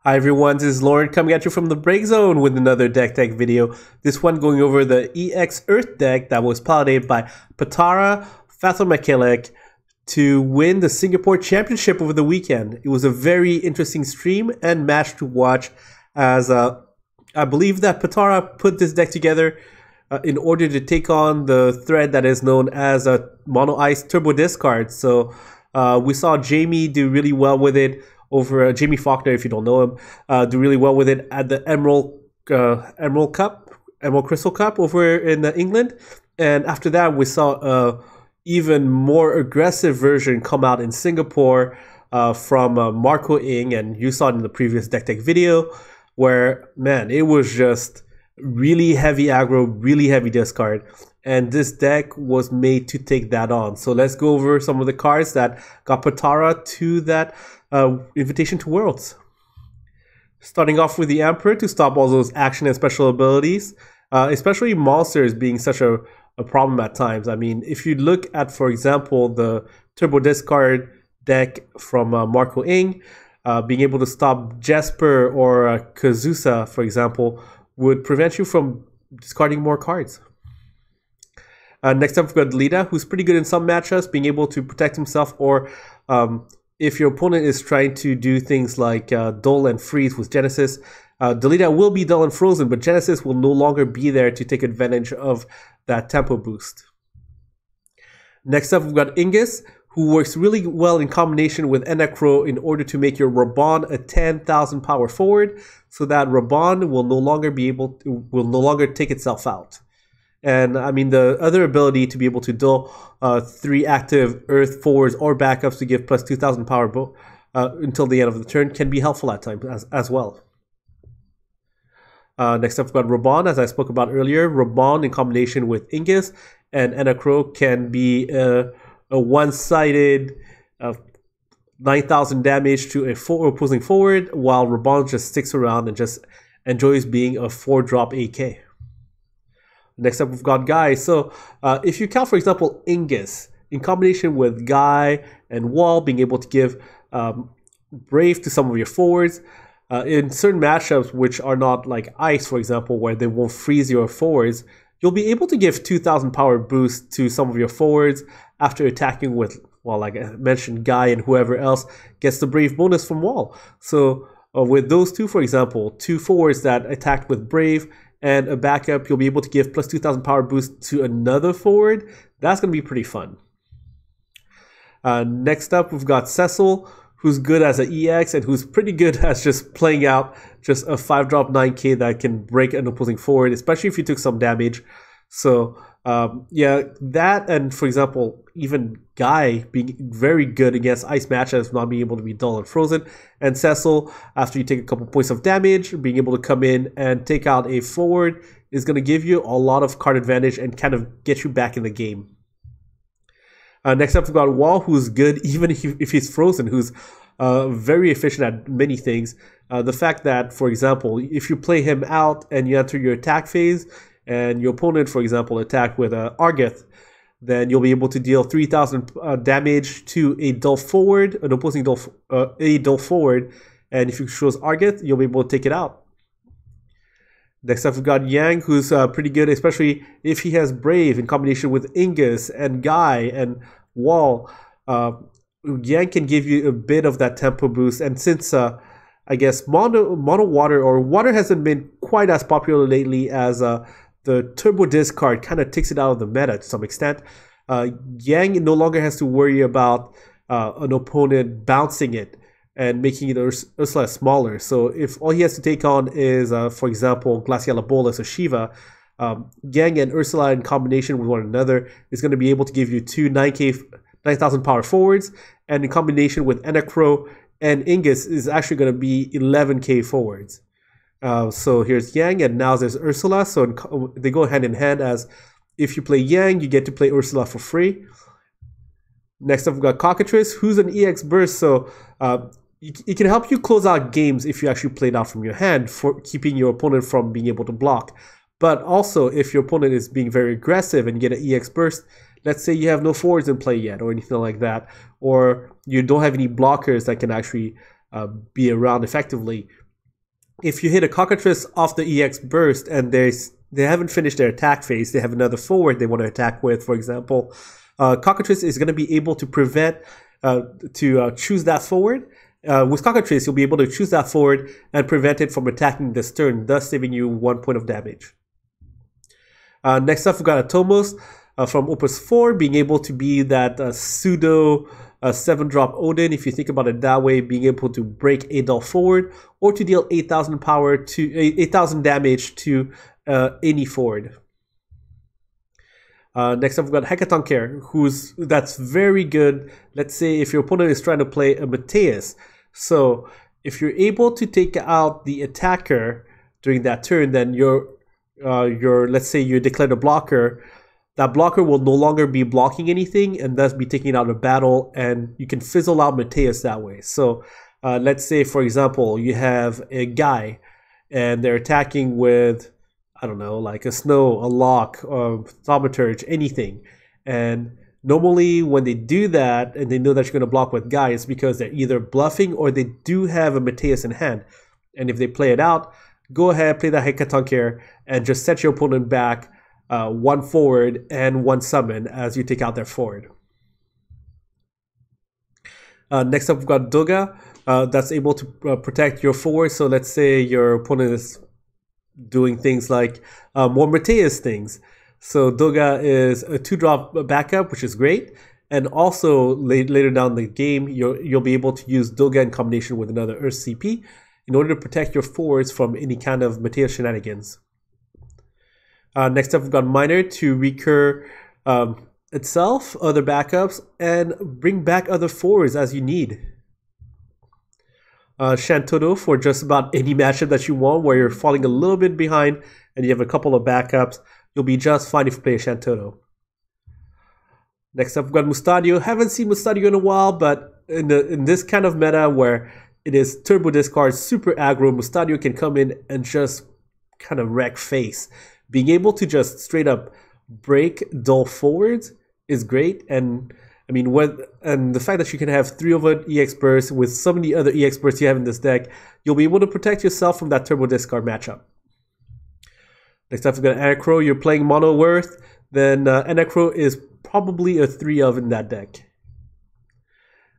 Hi everyone, this is Lauren coming at you from the break zone with another deck tech video. This one going over the EX Earth deck that was piloted by Patara, Phathomaekalak to win the Singapore Championship over the weekend. It was a very interesting stream and match to watch, as I believe that Patara put this deck together in order to take on the threat that is known as a Mono Ice Turbo Discard. So we saw Jamie do really well with it over Jamie Faulkner, if you don't know him, do really well with it at the Emerald Crystal Cup over in England. And after that, we saw a even more aggressive version come out in Singapore from Marco Ing, and you saw it in the previous deck tech video, where, man, it was just really heavy aggro, really heavy discard, and this deck was made to take that on. So let's go over some of the cards that got Patara to that invitation to Worlds. Starting off with the Emperor to stop all those action and special abilities, especially monsters being such a problem at times. I mean, if you look at, for example, the Turbo Discard deck from Marco Ing, being able to stop Jesper or Kazusa, for example, would prevent you from discarding more cards. Next up, we've got Delita, who's pretty good in some matchups, being able to protect himself, or if your opponent is trying to do things like dull and freeze with Genesis, Delita will be dull and frozen, but Genesis will no longer be there to take advantage of that tempo boost. Next up, we've got Ingus, who works really well in combination with Enacro in order to make your Raban a 10,000 power forward, so that Raban will no longer take itself out. And I mean, the other ability to be able to dull 3 active Earth forwards or backups to give plus 2,000 power until the end of the turn can be helpful at times as well. Next up, we've got Raban, as I spoke about earlier. Raban in combination with Ingus and Enacro can be a one-sided 9,000 damage to a opposing forward, while Raban just sticks around and just enjoys being a 4-drop AK. Next up, we've got Guy. So if you count, for example, Ingus in combination with Guy and Wall, being able to give Brave to some of your forwards, in certain matchups which are not like Ice, for example, where they won't freeze your forwards, you'll be able to give 2,000 power boost to some of your forwards after attacking with, well, like I mentioned, Guy and whoever else gets the Brave bonus from Wall. So with those two, for example, 2 forwards that attacked with Brave and a backup, you'll be able to give plus 2,000 power boost to another forward. That's going to be pretty fun. Next up, we've got Cecil, who's good as an EX and who's pretty good at just playing out just a 5-drop 9k that can break an opposing forward, especially if you took some damage. So yeah, that, and for example, even Guy being very good against ice matchups, not being able to be dull and frozen, and Cecil, after you take a couple points of damage, being able to come in and take out a forward is going to give you a lot of card advantage and kind of get you back in the game. Next up, we've got Wall, who's good even if he's frozen, who's very efficient at many things. The fact that, for example, if you play him out and you enter your attack phase, and your opponent, for example, attack with Argeth, then you'll be able to deal 3,000 damage to a dull forward, an opposing dull forward, and if you choose Argeth, you'll be able to take it out. Next up, we've got Yang, who's pretty good, especially if he has Brave in combination with Ingus and Guy and Wall. Yang can give you a bit of that tempo boost, and since I guess mono water or water hasn't been quite as popular lately as the Turbo Discard kind of takes it out of the meta to some extent, Yang no longer has to worry about an opponent bouncing it and making it Ursula smaller. So if all he has to take on is, for example, Glaciala Bolas or Shiva, Yang and Ursula in combination with one another is going to be able to give you 2 9,000 power forwards, and in combination with Enacro and Ingus is actually going to be 11k forwards. So here's Yang, and now there's Ursula, so they go hand in hand, as if you play Yang, you get to play Ursula for free. Next up, we've got Cockatrice, who's an EX burst, so it can help you close out games if you actually play it out from your hand, for keeping your opponent from being able to block. But also, if your opponent is being very aggressive and you get an EX burst, let's say you have no forwards in play yet or anything like that, or you don't have any blockers that can actually be around effectively, if you hit a cockatrice off the EX burst and they haven't finished their attack phase, they have another forward they want to attack with, for example, cockatrice is going to be able to prevent choose that forward. With cockatrice, you'll be able to choose that forward and prevent it from attacking this turn, thus saving you 1 point of damage. Next up, we've got Atomos from Opus 4, being able to be that pseudo 7-drop Odin, if you think about it that way, being able to break a dull forward or to deal 8,000 power to 8,000 damage to any forward. Next up, we've got Hekatonker, that's very good. Let's say if your opponent is trying to play a Mateus. So if you're able to take out the attacker during that turn, then let's say you declare a blocker. That blocker will no longer be blocking anything and thus be taking out a battle, and you can fizzle out Mateus that way. So let's say, for example, you have a guy and they're attacking with, I don't know, like a Snow, a Lock, a Thaumaturge, anything. And normally when they do that and they know that you're going to block with Guy, it's because they're either bluffing or they do have a Mateus in hand. And if they play it out, go ahead, play that Hekatonker and just set your opponent back 1 forward and 1 summon as you take out their forward. Next up, we've got Doga, that's able to protect your forward. So let's say your opponent is doing things like more Mateus things. So Doga is a 2-drop backup, which is great. And also later down the game, you'll be able to use Doga in combination with another Earth CP in order to protect your forwards from any kind of Mateus shenanigans. Next up, we've got Miner to recur itself, other backups, and bring back other forwards as you need. Shantoto for just about any matchup that you want where you're falling a little bit behind and you have a couple of backups. You'll be just fine if you play Shantoto. Next up, we've got Mustadio. Haven't seen Mustadio in a while, but in this kind of meta where it is turbo discard, super aggro, Mustadio can come in and just kind of wreck face. Being able to just straight up break dull forwards is great, and I mean, and the fact that you can have 3 over EX bursts with so many other EX bursts you have in this deck, you'll be able to protect yourself from that turbo discard matchup. Next up, we've got Anacro. You're playing Mono Worth, then Anacro is probably a 3 of in that deck.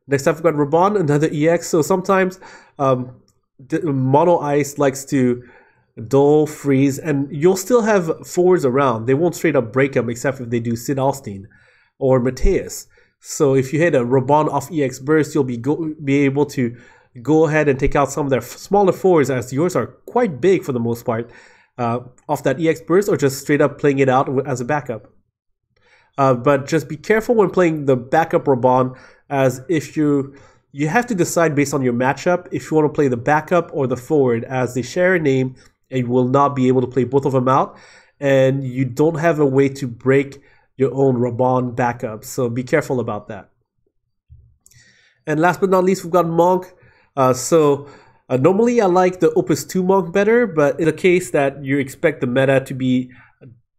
Next up, we've got Raban, another EX. So sometimes Mono Ice likes to dull, freeze, and you'll still have forwards around. They won't straight up break them except if they do Sid Alstein or Mateus. So if you hit a Raban off EX burst, you'll be able to go ahead and take out some of their smaller forwards, as yours are quite big for the most part, off that EX burst, or just straight up playing it out as a backup. But just be careful when playing the backup Raban, as if you have to decide based on your matchup if you want to play the backup or the forward, as they share a name and you will not be able to play both of them out, and you don't have a way to break your own Raban backup, so be careful about that. And last but not least, we've got Monk. Normally I like the Opus 2 Monk better, but in a case that you expect the meta to be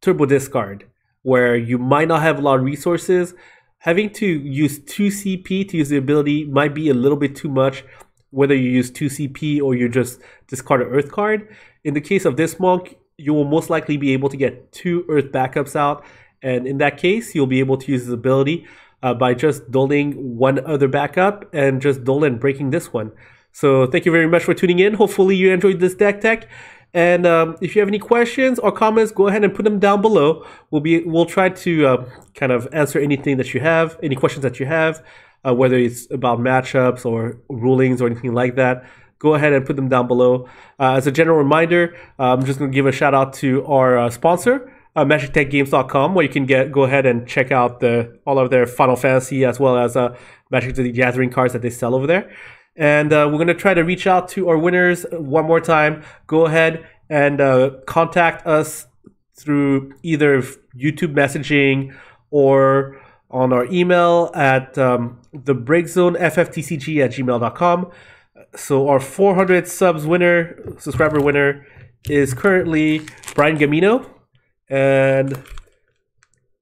turbo discard, where you might not have a lot of resources, having to use 2 CP to use the ability might be a little bit too much, whether you use 2 CP or you just discard an Earth card. In the case of this Monk, you will most likely be able to get 2 Earth backups out, and in that case, you'll be able to use this ability by just doling 1 other backup and just dole and breaking this one. So thank you very much for tuning in. Hopefully you enjoyed this deck tech. And if you have any questions or comments, go ahead and put them down below. We'll try to kind of answer anything that you have, any questions that you have, whether it's about matchups or rulings or anything like that. Go ahead and put them down below. As a general reminder, I'm just going to give a shout out to our sponsor, MagicTechGames.com, where you can go ahead and check out all of their Final Fantasy as well as Magic the Gathering cards that they sell over there. And we're going to try to reach out to our winners one more time. Go ahead and contact us through either YouTube messaging or on our email at thebreakzoneFFTCG@gmail.com. So our 400 subscriber winner is currently Bryan Gamino. And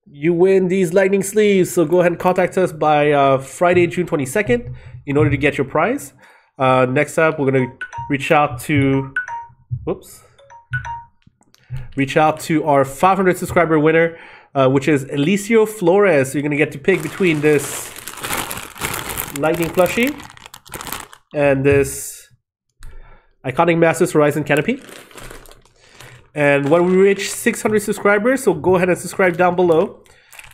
you win these lightning sleeves, so go ahead and contact us by Friday, June 22nd in order to get your prize. Next up, we're going to reach out to whoops, reach out to our 500 subscriber winner, which is Eliseo Flores. So you're gonna get to pick between this Lightning Plushie and this Iconic Masters Horizon Canopy. And when we reach 600 subscribers, so go ahead and subscribe down below.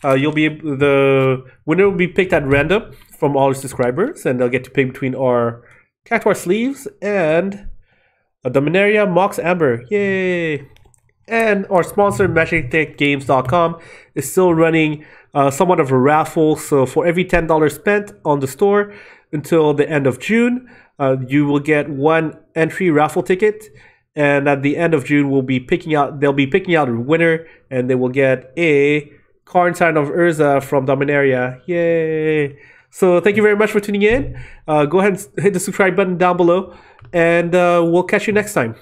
The winner will be picked at random from all our subscribers, and they'll get to pick between our Cactuar sleeves and a Dominaria Mox Amber. Yay! And our sponsor, MagicTechGames.com, is still running somewhat of a raffle. So for every $10 spent on the store until the end of June, you will get one entry raffle ticket. And at the end of June, they'll be picking out a winner, and they will get a card sign of Urza from Dominaria. Yay! So thank you very much for tuning in. Go ahead and hit the subscribe button down below, and we'll catch you next time.